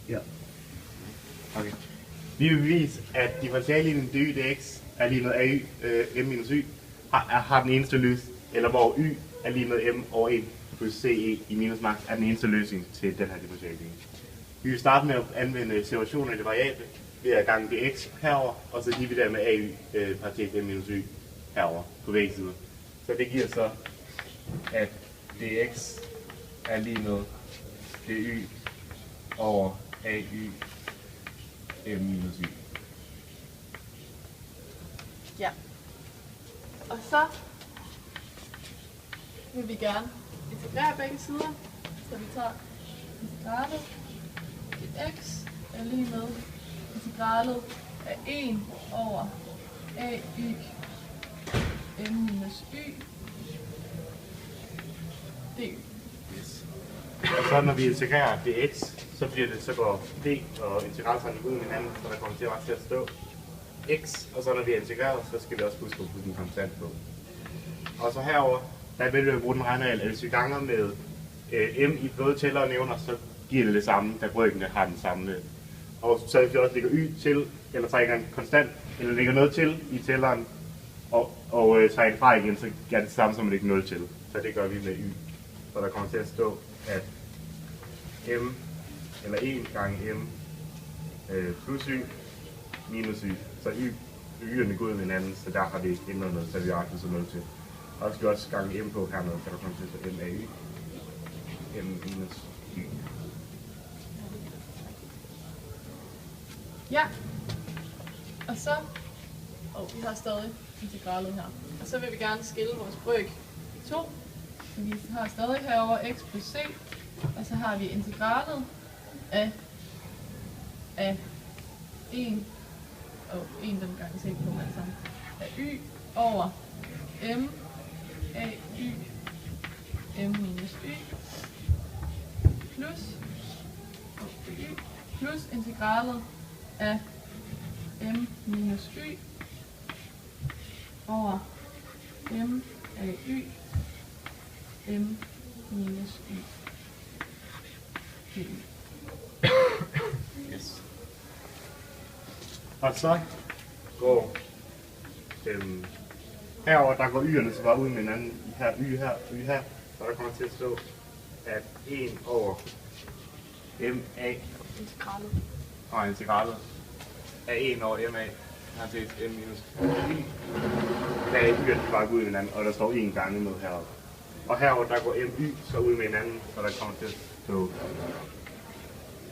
Ja. Okay. Vi vil bevise, at differentialligningen dy dx er lige med a m minus y har den eneste løsning, eller hvor y er lige med m over 1 plus ce i minus max er den eneste løsning til den her differentialligning. Vi vil starte med at anvende separationen af det variable ved at gange dx herover, og så dividere med ay parentes m minus y herover på begge sider. Så det giver så, at dx er lige med dy over ay m minus y. Ja. Og så vil vi gerne integrere begge sider, så vi tager integralet i x er lige med integralet af 1 over ay m minus y dy. Yes. Og så når vi integrerer dx, så går d og integraltegnet ud med hinanden, så der kommer til at stå x, og så når vi er integreret, så skal vi også huske at putte en konstant på. Og så herover der vil vi bruge den regneregel, at hvis vi ganger med m i både tæller og nævner, så giver det samme, da brøkene har den samme. Og så hvis vi også lægger y til, eller trækker en konstant, eller lægger noget til i tælleren, og trækker fra igen, så gør det samme som at lægge 0 til. Så det gør vi med y. Så der kommer til at stå, at m, eller 1 gange m plus y minus y. Så y'erne går ud med hinanden, så der har det ændret noget, så vi har aktivt 0 til. Og så skal vi også gange m på hernede, så der kommer til at stå m af y, m minus y. Ja, og så, vi har stadig integralet her, og så vil vi gerne skille vores brøk i to. Så vi har stadig herover x plus c, og så har vi integralet af 1, og 1 den gang c på alt sammen, af y over m af y m minus y plus integralet af m minus y over m af y m minus y. Yes. Og så går herover der går y'erne så bare ud med hinanden. Her, y her, så der kommer til at stå, at 1 over m a integralet af 1 over m a har set m minus y. Der er y'erne bare ud med hinanden, og der står 1 gange med heroppe. Og herover der går my så ud med hinanden, så der kommer til at stå,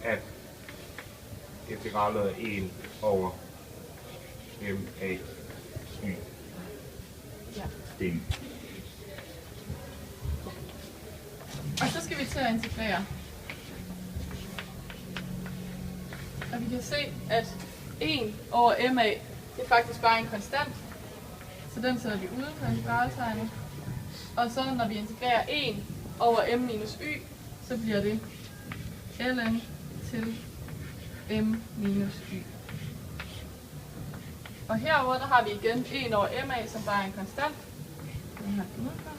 at integralet er 1 over m a y. Ja. Det. Og så skal vi til at integrere. Og vi kan se, at 1 over MA, det er faktisk bare en konstant. Så den sætter vi ude på integraltegnet. Og så når vi integrerer 1 over m minus y, så bliver det ln til m minus y. Og herover der har vi igen 1 over MA, som bare er en konstant. Den her udenfor.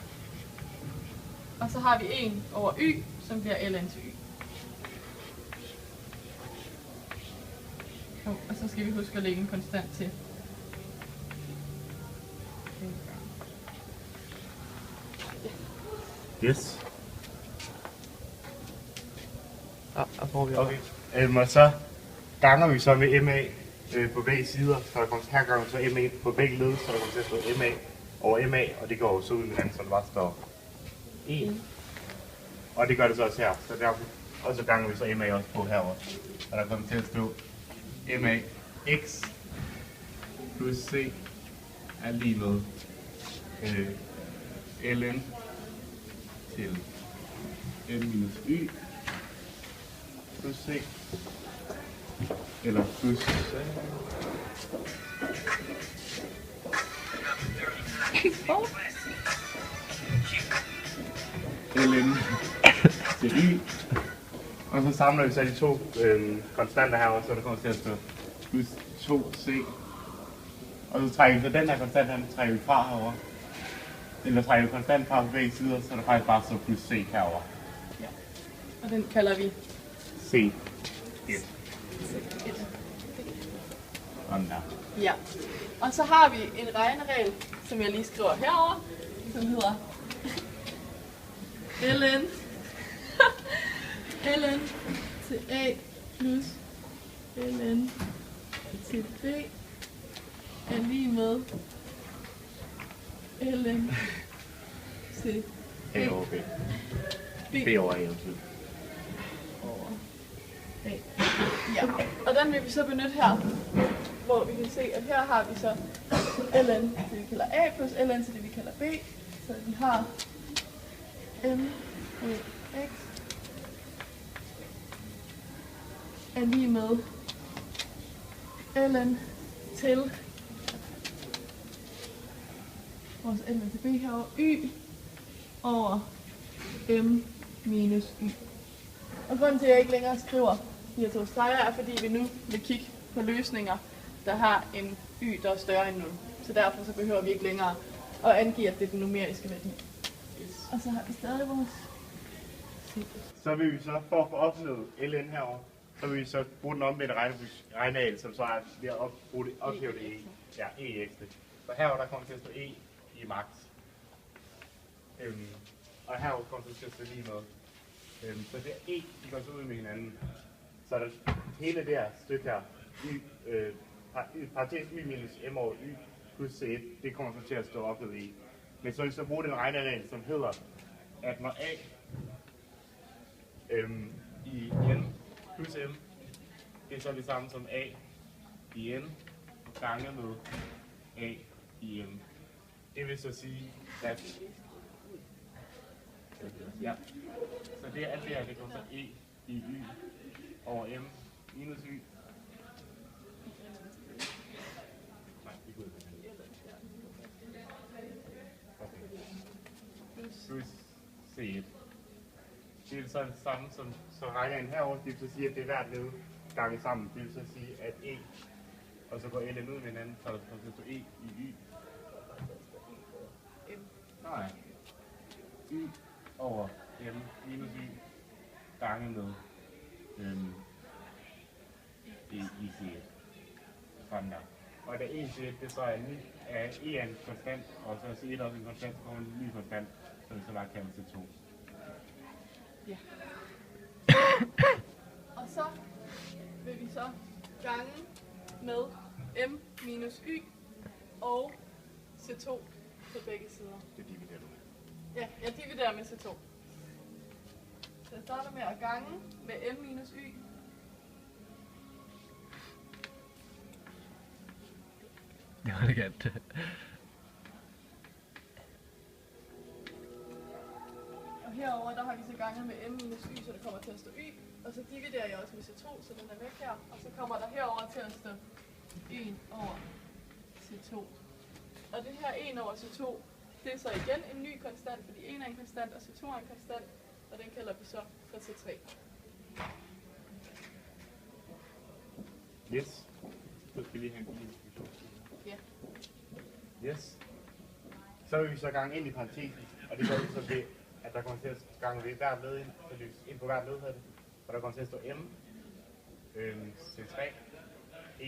Og så har vi 1 over y, som bliver ln til y. Og så skal vi huske at lægge en konstant til. Yes. Og får vi Okay. Og så ganger vi så med MA på begge sider, så der kommer her ganger så MA på begge led, så der kommer til at stå MA over MA, og det går så ud med hinanden, så der bare står 1. Og det gør det så også her, så derfor, og så ganger vi så MA også på herover, og der kommer til at stå MA x plus c er lige med ln til n minus y plus c, eller plus ln til y, og så samler vi så de to konstanter her også, så der kommer til at stå plus 2c, og så trækker vi så den her konstant her, trækker vi fra herovre, eller trækker vi konstant fra på begge sider, så der faktisk bare står plus c herovre. Ja. Og den kalder vi C. 1. Et. Sådan der. Ja. Og så har vi en regneregel, som jeg lige skriver herover, som hedder ln ln til a plus ln til b er lige med ln til A over B. b B over A over B. over a. Ja, og den vil vi så benytte her, hvor vi kan se, at her har vi så ln til det vi kalder a plus ln til det vi kalder b, så vi har m x er lige med ln til vores ln til b herovre y over m minus y. Og grunden til, at jeg ikke længere skriver de her to streger, er fordi vi nu vil kigge på løsninger, der har en y, der er større end 0. Så derfor så behøver vi ikke længere at angive, at det er den numeriske værdi. Yes. Og så har vi stadig vores c. Så vil vi så, for at få opnået ln herovre, så vil vi så bruge den omvendte regneregel, som så er ved at ophæve det e. Ja, e i x. Så herovre der kommer til at stå e i max. Og herovre kommer det til at stå lige med. Så det er e, de går så ud med hinanden. Så der, hele det her stykke her, parentes y minus m over y plus c1, det kommer så til at stå ophævet e. Men så vil vi så bruge den regneregel, som hedder, at når a i n plus m, det er så det samme som a i n gange med a i m. Det vil så sige, at ja, så det er alt det her, det kommer så e i y over m minus y. Nej, det går ikke. Okay. Plus c1. Det er så det samme som, så regner jeg herover, det vil så sige, at det er hvert led gange sammen. Det vil så sige, at e, og så går ln ud med hinanden, så der kommer til at stå e i y. Nej. Y over m minus y gange med e i c1. Sådan der. Og da e i c1, det så er e er en konstant, og så er c1 også en konstant, og en ny konstant, så vi så bare kalder til 2. Ja. Og så vil vi så gange med m minus y og c2 på begge sider. Det dividerer du med. Ja, jeg dividerer med c2. Så jeg starter med at gange med m minus y. Det var elegant. Og herover der har vi så ganget med m minus y, så det kommer til at stå y. Og så dividerer jeg også med c2, så den er væk her. Og så kommer der herover til at stå 1 over c2. Og det her 1 over c2, det er så igen en ny konstant, fordi 1 er en konstant, og c2 er en konstant. Og den kalder vi så for c3. Yes. Så skal vi lige have en diskussion. Ja. Yes. Så vil vi så gange ind i parentesen, og det gør vi så ved, at der kommer til at gange ved hvert led ind, så det ind på hvert led hedder det. Og der kommer til at stå m, c3, e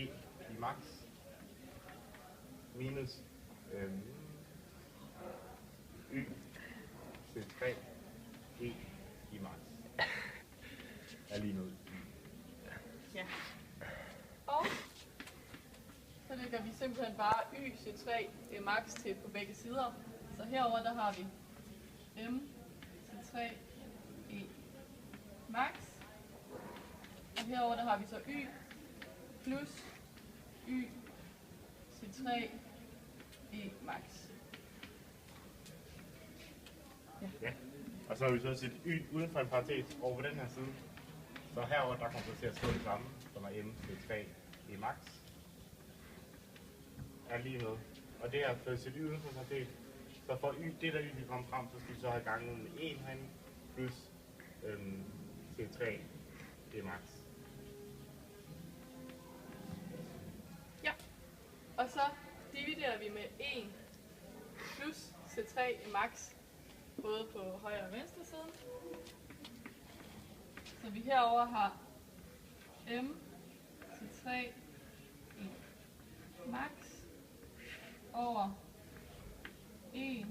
i max, minus y, c3, e i max. Er lige noget. Ja. Og så lægger vi simpelthen bare y, c3, max til på begge sider. Så herover der har vi m, c3, e max. Og herover der har vi så y plus y, c3, e max. Ja. Og så har vi så set y uden for en parentes over på den her side. Så herover der kommer til at stå det samme, som er m, c3, e max. Er lige med. Og det er for set y uden for en parentes. Så for y, det der y vi kommer frem, så skal vi så have ganget med 1 herinde, plus c3, e max. Ja. Og så dividerer vi med 1 plus c3 e max, både på højre og venstre side. Så vi herover har m C3 i max over 1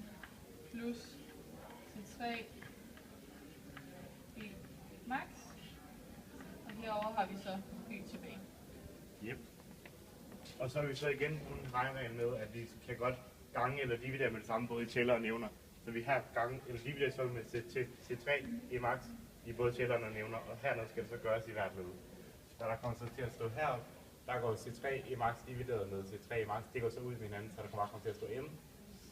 plus C3 i max. Og herover har vi så y tilbage. Yep. Og så er vi så igen nogle regneregler med, at vi kan godt gange eller dividere med det samme, både i tæller og nævner. Så vi her gange eller dividerer så med C3 i max i både tællerne og nævner, og hernede skal det så gøres i hvert led. Så der kommer så til at stå her, der går C3 i max divideret med C3 i max, det går så ud med hinanden, så der kommer til at stå m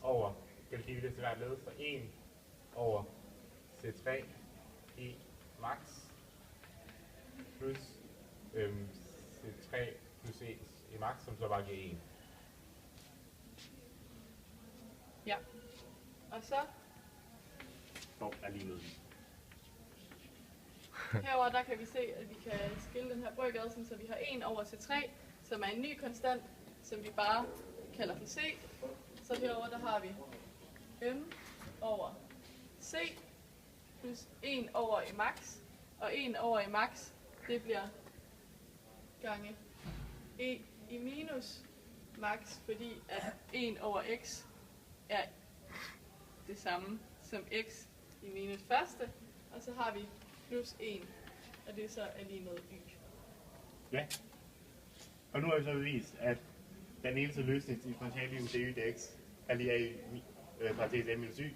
over, skal vi dividere til hvert led, så 1 over C3 i max plus C3 plus 1 i max, som så bare giver 1. Ja. Og så Er lige noget. herover der kan vi se, at vi kan skille den her brøk ad, så vi har 1 over C3, som er en ny konstant, som vi bare kalder for C. Så herover der har vi m over C plus 1 over i max. Og 1 over i max, det bliver gange e i minus max, fordi at 1 over x er det samme som x i minus første. Og så har vi plus 1, og det så er lige med y. Ja. Og nu har vi så bevist, at den eneste løsning til differentialligningen dy dx er lige a i parentes m minus y.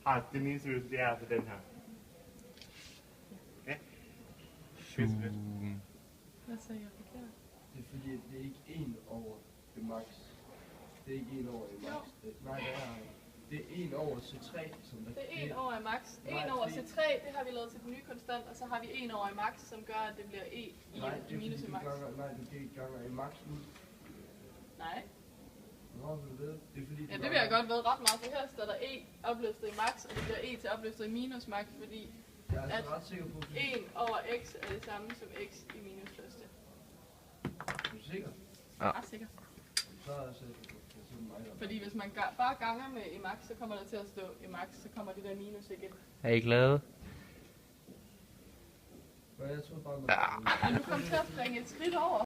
Har den eneste løsning, det er altså den her. Ja. Zoom. Hvad sagde jeg forkert? Det er fordi, at det er ikke 1 over i max. Det er ikke 1 over i max. Nej, det er 1 over C3, som der Det er 1 over i max. 1 Nej, over det- C3, det har vi lavet til den nye konstant, og så har vi 1 over i max, som gør, at det bliver e i Nej, det er minus fordi, i max. nej, det er ganger i max ud. Nej. Nå, vil du ved? Det er fordi, Ja, det vil jeg godt ved ret meget, for her står der e opløftet i max, og det bliver e til opløftet i minus max, fordi Jeg er altså at ret sikker på, at 1 over x er det samme som x i minus første. du er sikker. Ja. Ret sikker. Så er jeg sikker på, at det er mig, der Fordi hvis man bare ganger med i max, så kommer der til at stå i max, så kommer det der minus igen. Er I glade? Men jeg tror bare, Ja. Men du kom til at springe et skridt over.